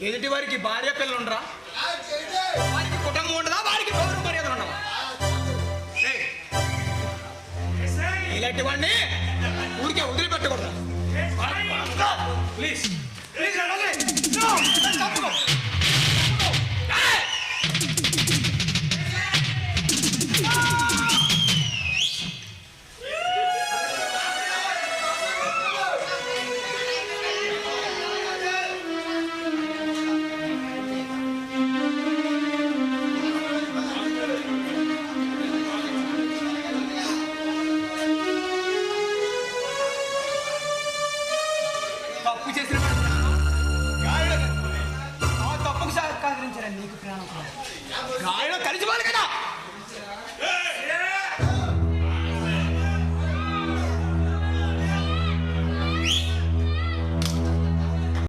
ఎదుటి వారికి భార్య పిల్లలు ఉండరా? వారికి కుటుంబం ఉండదా? వారికి గౌరవ మర్యాదలు ఉండవా? ఇలాంటి వాడిని ఊరికే వదిలిపెట్టకూడదు. ప్లీజ్ ప్లీజ్ తప్పు చేసిన తప్పుకు సహకరించారని నీకు ప్రాణం గాయలో కలిసిపోవాలి కదా.